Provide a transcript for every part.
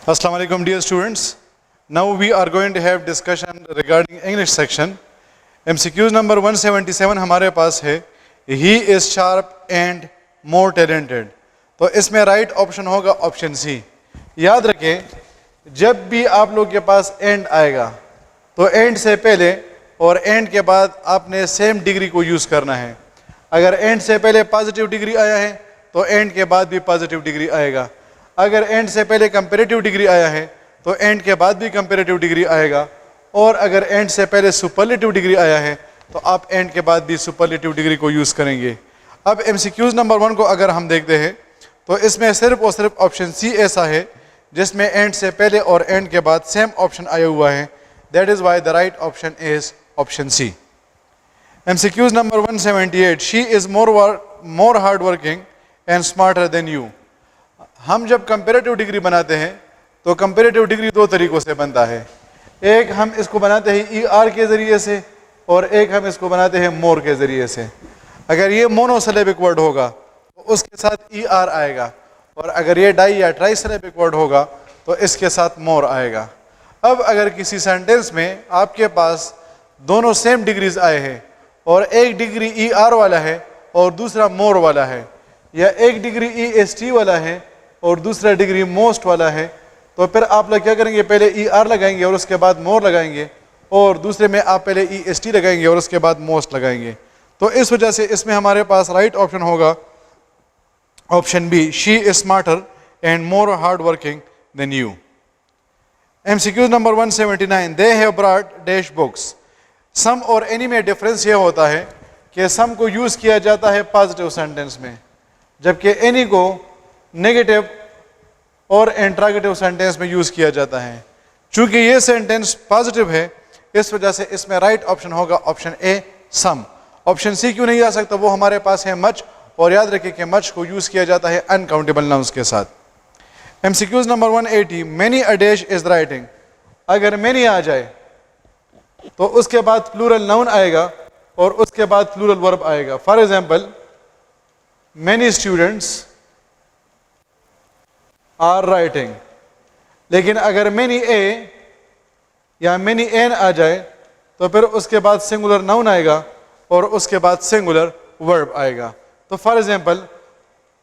Assalamu alaikum dear students. Now we are going to have discussion regarding English section. MCQs number 177 हमारे पास है. He is sharp and more talented. तो इसमें right option होगा option C. याद रखें, जब भी आप लोग के पास एंड आएगा तो एंड से पहले और एंड के बाद आपने सेम डिग्री को यूज़ करना है. अगर एंड से पहले पॉजिटिव डिग्री आया है तो एंड के बाद भी पॉजिटिव डिग्री आएगा. अगर एंड से पहले कंपैरेटिव डिग्री आया है तो एंड के बाद भी कंपैरेटिव डिग्री आएगा. और अगर एंड से पहले सुपरलेटिव डिग्री आया है तो आप एंड के बाद भी सुपरलेटिव डिग्री को यूज़ करेंगे. अब एमसीक्यूज नंबर 1 को अगर हम देखते हैं तो इसमें सिर्फ और सिर्फ ऑप्शन सी ऐसा है जिसमें एंड से पहले और एंड के बाद सेम ऑप्शन आया हुआ है. That is why the right option is option c. MCQs number 178. She is more hard working and smarter than you. हम जब कंपैरेटिव डिग्री बनाते हैं तो कंपैरेटिव डिग्री दो तरीक़ों से बनता है. एक हम इसको बनाते हैं ई आर के ज़रिए से और एक हम इसको बनाते हैं मोर के ज़रिए से. अगर ये मोनोसिलेबिक वर्ड होगा तो उसके साथ ई आर आएगा और अगर ये डाई या ट्राइसिलेबिक वर्ड होगा तो इसके साथ मोर आएगा. अब अगर किसी सेंटेंस में आपके पास दोनों सेम डिग्रीज आए हैं और एक डिग्री ई आर वाला है और दूसरा मोर वाला है, या एक डिग्री ई एस टी वाला है और दूसरा डिग्री मोस्ट वाला है, तो फिर आप लोग क्या करेंगे, पहले ई आर लगाएंगे और उसके बाद मोर लगाएंगे और दूसरे में आप पहले ई एस टी लगाएंगे और उसके बाद मोस्ट लगाएंगे. तो इस वजह से इसमें हमारे पास राइट ऑप्शन होगा option B. She is smarter and more hard working than you. MCQs number 179. They have brought dash books. Some और एनी में डिफरेंस ये होता है कि सम को यूज़ किया जाता है पॉजिटिव सेंटेंस में जबकि एनी को नेगेटिव और इंट्रोगेटिव सेंटेंस में यूज़ किया जाता है. चूंकि ये सेंटेंस पॉजिटिव है इस वजह से इसमें राइट ऑप्शन होगा option a some. Option c क्यों नहीं आ सकता, वो हमारे पास है मच, और याद रखिए कि मच को यूज़ किया जाता है अनकाउंटेबल नाउन्स के साथ. MCQs number 180. Many a dash is writing. अगर मैनी आ जाए तो उसके बाद प्लूरल नाउन आएगा और उसके बाद प्लूरल वर्ब आएगा. For example, many students are writing. लेकिन अगर मैनी ए या मैनी एन आ जाए तो फिर उसके बाद सिंगुलर नाउन आएगा और उसके बाद सिंगुलर वर्ब आएगा. तो फॉर एग्जाम्पल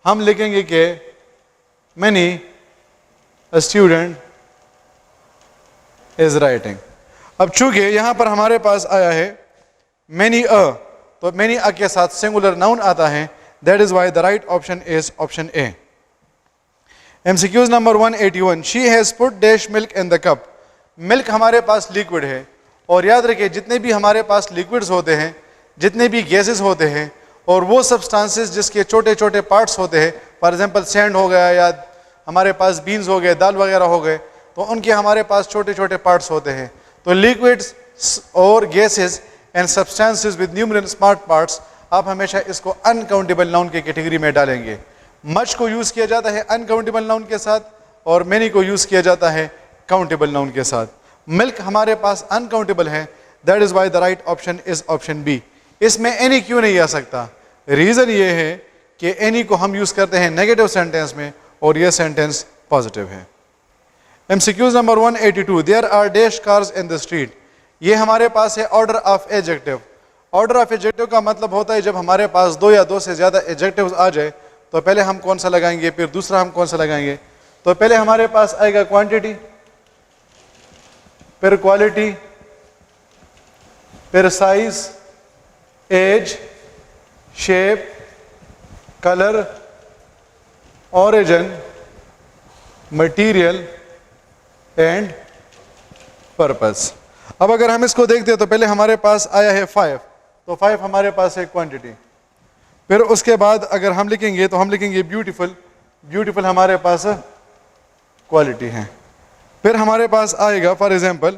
हम लिखेंगे कि many a student is writing. अब चूंकि यहां पर हमारे पास आया है मैनी अ, तो मैनी अ के साथ सिंगुलर नाउन आता है. That is why the right option is option A. MCQs number 181. She has put dash milk in the cup. Milk हमारे पास लिक्विड है और याद रखिए जितने भी हमारे पास लिक्विड्स होते हैं, जितने भी गैसेस होते हैं और वो सब्सटेंसेस जिसके छोटे छोटे पार्ट्स होते हैं, फॉर एग्जांपल सैंड हो गया या हमारे पास बीन्स हो गए, दाल वगैरह हो गए, तो उनके हमारे पास छोटे छोटे पार्ट्स होते हैं. तो लिक्विड्स और gases and substances with numeral small parts, आप हमेशा इसको अनकाउंटेबल नाउन की कैटेगरी में डालेंगे. मच को यूज़ किया जाता है अनकाउंटेबल नाउन के साथ और मैनी को यूज़ किया जाता है काउंटेबल नाउन के साथ. मिल्क हमारे पास अनकाउंटेबल है. That is why the right option is option b. इसमें एनी क्यों नहीं आ सकता? रीज़न ये है कि एनी को हम यूज़ करते हैं नेगेटिव सेंटेंस में और यह सेंटेंस पॉजिटिव है. MCQs number 182. There are dash cars in the street. ये हमारे पास है order of adjective. Order of adjective का मतलब होता है जब हमारे पास दो या दो से ज़्यादा एडजेक्टिव्स आ जाए तो पहले हम कौन सा लगाएंगे, फिर दूसरा हम कौन सा लगाएंगे. तो पहले हमारे पास आएगा क्वांटिटी, फिर क्वालिटी, फिर size, age, shape, colour, origin, material and purpose. अब अगर हम इसको देखते हैं तो पहले हमारे पास आया है 5, तो 5 हमारे पास है क्वांटिटी. फिर उसके बाद अगर हम लिखेंगे तो हम लिखेंगे ब्यूटीफुल. ब्यूटीफुल हमारे पास क्वालिटी है. फिर हमारे पास आएगा फॉर एग्जांपल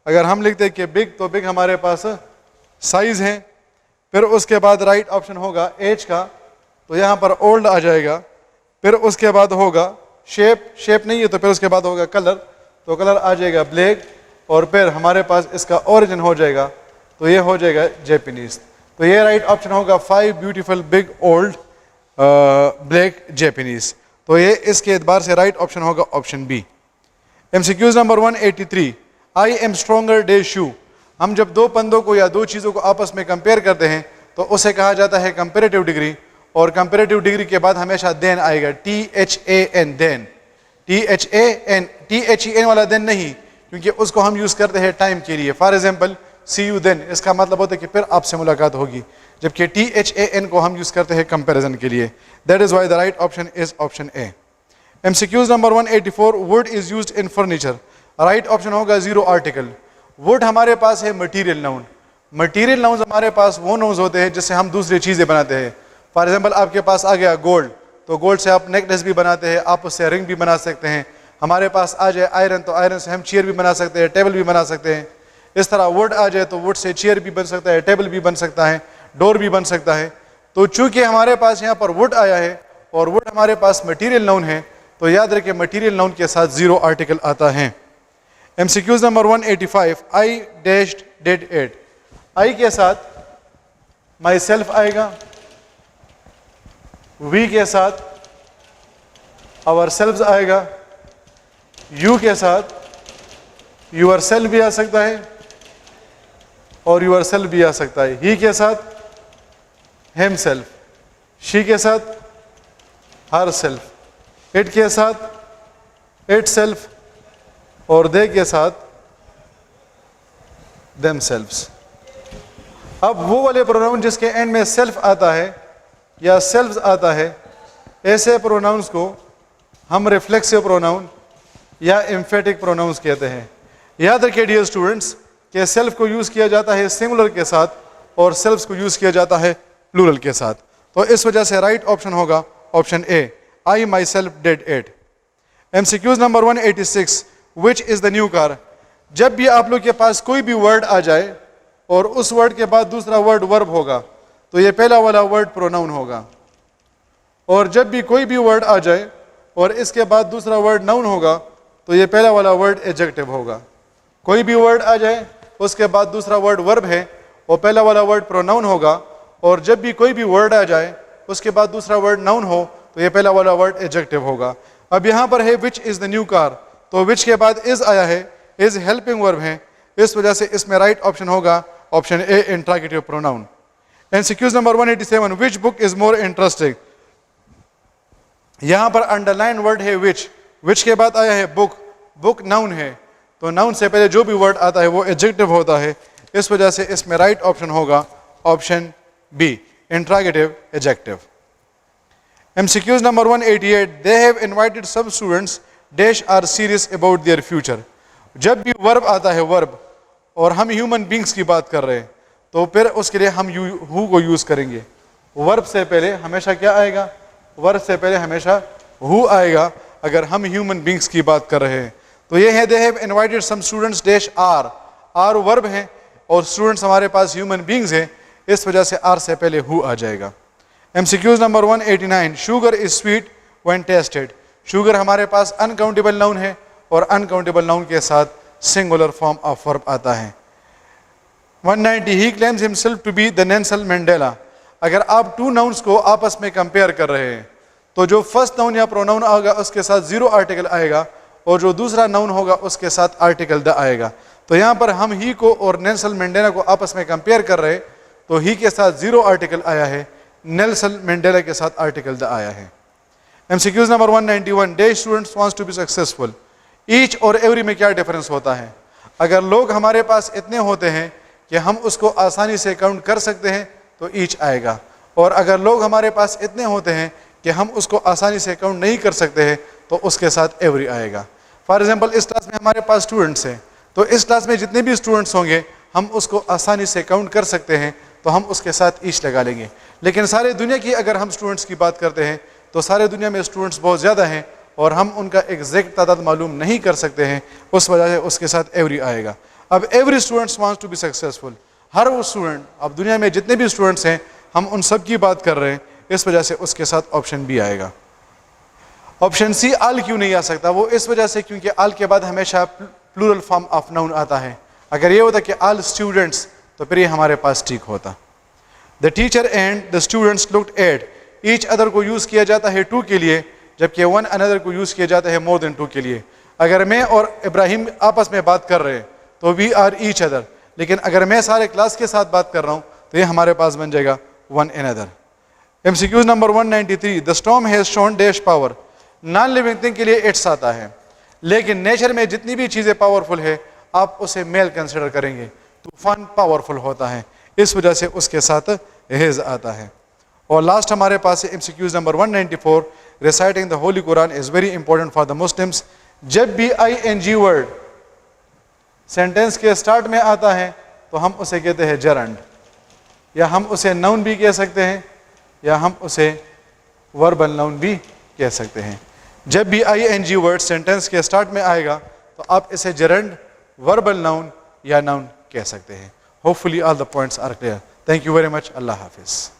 अगर हम लिखते हैं कि बिग, तो बिग हमारे पास साइज है. फिर उसके बाद राइट ऑप्शन होगा एज का, तो यहाँ पर ओल्ड आ जाएगा. फिर उसके बाद होगा शेप, शेप नहीं है तो फिर उसके बाद होगा कलर, तो कलर आ जाएगा ब्लैक. और फिर हमारे पास इसका ओरिजिन हो जाएगा, तो ये हो जाएगा जैपनीज. तो ये राइट ऑप्शन होगा 5 beautiful big old black Japanese. तो ये इसके एतबार से राइट ऑप्शन होगा option b. MCQs number 183, I am stronger dash you. हम जब दो पंदों को या दो चीज़ों को आपस में कंपेयर करते हैं तो उसे कहा जाता है कंपेरेटिव डिग्री, और कंपेरेटिव डिग्री के बाद हमेशा देन आएगा, THAN, देन, THEN वाला देन नहीं, क्योंकि उसको हम यूज़ करते हैं टाइम के लिए। For example see you then, इसका मतलब होता है कि फिर आपसे मुलाकात होगी, जबकि THAN को हम यूज़ करते हैं कंपेरिजन के लिए। That is why the right option is option A. MCQs number 184, would is used in furniture. Right option होगा जीरो आर्टिकल। वुड हमारे पास है मटीरियल नाउन। मटीरियल नाउन हमारे पास वो नाउन्स होते हैं जिससे हम दूसरी चीज़ें बनाते हैं। फॉर एग्जाम्पल आपके पास आ गया गोल्ड, तो गोल्ड से आप नेकलेस भी बनाते हैं, आप उससे रिंग भी बना सकते हैं। हमारे पास आ जाए आयरन, तो आयरन से हम चेयर भी बना सकते हैं, टेबल भी बना सकते हैं। इस तरह वुड आ जाए तो वुड से चेयर भी बन सकता है, टेबल भी बन सकता है, डोर भी बन सकता है। तो चूंकि हमारे पास यहाँ पर वुड आया है और वुड हमारे पास मटीरियल नाउन है, तो याद रखें मटीरियल नाउन के साथ जीरो आर्टिकल आता है। MCQs number 185, I dashed did it. I के साथ माई सेल्फ आएगा, वी के साथ आवर सेल्व्स आएगा, यू के साथ यूर सेल्फ भी आ सकता है और यूर सेल्फ भी आ सकता है, ही के साथ हिम सेल्फ, शी के साथ हर सेल्फ, इट के साथ इट सेल्फ और दे के साथ देम सेल्व्स। अब वो वाले प्रोनाउन जिसके एंड में सेल्फ आता है या सेल्व्स आता है, ऐसे प्रोनाउंस को हम रिफ्लेक्सिव प्रोनाउन या एम्फेटिक प्रोनाउंस कहते हैं। याद रखिए डियर स्टूडेंट्स कि सेल्फ को यूज़ किया जाता है सिंगुलर के साथ और सेल्फ्स को यूज़ किया जाता है प्लूरल के साथ। तो इस वजह से राइट ऑप्शन होगा option A, I my self did it. MCQs number 186, which is the new car. जब भी आप लोग के पास कोई भी वर्ड आ जाए और उस वर्ड के बाद दूसरा वर्ड वर्ब होगा, तो ये पहला वाला वर्ड प्रोनाउन होगा, और जब भी कोई भी वर्ड आ जाए और इसके बाद दूसरा वर्ड नाउन होगा, तो ये पहला वाला वर्ड एडजेक्टिव होगा। कोई भी वर्ड आ जाए उसके बाद दूसरा वर्ड वर्ब है और पहला वाला वर्ड प्रोनाउन होगा, और जब भी कोई भी वर्ड आ जाए उसके बाद दूसरा वर्ड नाउन हो, तो ये पहला वाला वर्ड एडजेक्टिव होगा। अब यहाँ पर है which is the new car, तो विच के बाद इज़ आया है, इज़ हेल्पिंग वर्ब है, इस वजह से इसमें राइट ऑप्शन होगा option A, interrogative pronoun. MCQs number 187, which book is more interesting. यहाँ पर अंडरलाइन वर्ड है विच, विच के बाद आया है बुक, बुक नाउन है, तो नाउन से पहले जो भी वर्ड आता है वो एडजेक्टिव होता है, इस वजह से इसमें राइट ऑप्शन होगा option B, interrogative adjective. MCQs number 188, they have invited some students dash are serious about their future. जब भी वर्ब आता है वर्ब और हम ह्यूमन बींग्स की बात कर रहे हैं, तो फिर उसके लिए हम हु को यूज़ करेंगे। वर्ब से पहले हमेशा क्या आएगा, वर्ब से पहले हमेशा हु आएगा अगर हम ह्यूमन बींग्स की बात कर रहे हैं। तो ये है they have invited some students dash are, are verb है और स्टूडेंट्स हमारे पास ह्यूमन बींग्स हैं, इस वजह से आर से पहले हु आ जाएगा। MCQs number 189, sugar is sweet when tested. Sugar हमारे पास अनकाउंटेबल नाउन है और अनकाउंटेबल नाउन के साथ सिंगुलर फॉर्म ऑफ वर्ब आता है। 190, he claims himself to be the Nelson Mandela. अगर आप टू नाउन्स को आपस में कंपेयर कर रहे हैं, तो जो फर्स्ट नाउन या प्रोनाउन होगा उसके साथ जीरो आर्टिकल आएगा और जो दूसरा नाउन होगा उसके साथ आर्टिकल द आएगा। तो यहाँ पर हम ही को और नेल्सन मंडेला को आपस में कंपेयर कर रहे हैं, तो ही के साथ जीरो आर्टिकल आया है, नेल्सन मंडेला के साथ आर्टिकल द आया है। MCQs number 191, the students wants to be successful. Each और एवरी में क्या डिफरेंस होता है। अगर लोग हमारे पास इतने होते हैं कि हम उसको आसानी से काउंट कर सकते हैं तो ईच आएगा, और अगर लोग हमारे पास इतने होते हैं कि हम उसको आसानी से काउंट नहीं कर सकते हैं तो उसके साथ एवरी आएगा। फॉर एग्जांपल इस क्लास में हमारे पास स्टूडेंट्स हैं, तो इस क्लास में जितने भी स्टूडेंट्स होंगे हम उसको आसानी से काउंट कर सकते हैं, तो हम उसके साथ ईच लगा लेंगे। लेकिन सारे दुनिया की अगर हम स्टूडेंट्स की बात करते हैं तो सारे दुनिया में स्टूडेंट्स बहुत ज़्यादा हैं और हम उनका एग्जैक्ट तादाद मालूम नहीं कर सकते हैं, उस वजह से उसके साथ एवरी आएगा। अब every students wants to be successful, हर वो स्टूडेंट, अब दुनिया में जितने भी स्टूडेंट्स हैं हम उन सब की बात कर रहे हैं, इस वजह से उसके साथ ऑप्शन बी आएगा। ऑप्शन सी आल क्यों नहीं आ सकता, वो इस वजह से क्योंकि आल के बाद हमेशा प्लूरल फॉर्म ऑफ नाउन आता है। अगर ये होता कि आल स्टूडेंट्स तो फिर ये हमारे पास ठीक होता। The teacher and the students looked at, each other को यूज़ किया जाता है टू के लिए, जबकि वन अनदर को यूज़ किया जाता है मोर देन टू के लिए। अगर मैं और इब्राहिम आपस में बात कर रहे हैं तो वी आर ईच अदर, लेकिन अगर मैं सारे क्लास के साथ बात कर रहा हूँ तो ये हमारे पास बन जाएगा one another. MCQ number 193, the storm has shown dash power. Non living thing के लिए इट्स आता है, लेकिन नेचर में जितनी भी चीज़ें पावरफुल है आप उसे मेल कंसिडर करेंगे। तूफान पावरफुल होता है, इस वजह से उसके साथ हेज आता है। और लास्ट हमारे पास है MCQ number 194, reciting the Holi Quran is very important for the Muslims. जब भी ING वर्ड सेंटेंस के स्टार्ट में आता है तो हम उसे कहते हैं जरंड, या हम उसे नाउन भी कह सकते हैं, या हम उसे वर्बल नाउन भी कह सकते हैं। जब भी ING वर्ड सेंटेंस के स्टार्ट में आएगा तो आप इसे जरंड, वर्बल नाउन या नाउन कह सकते हैं। Hopefully all the points are clear. Thank you very much. अल्लाह हाफिज़।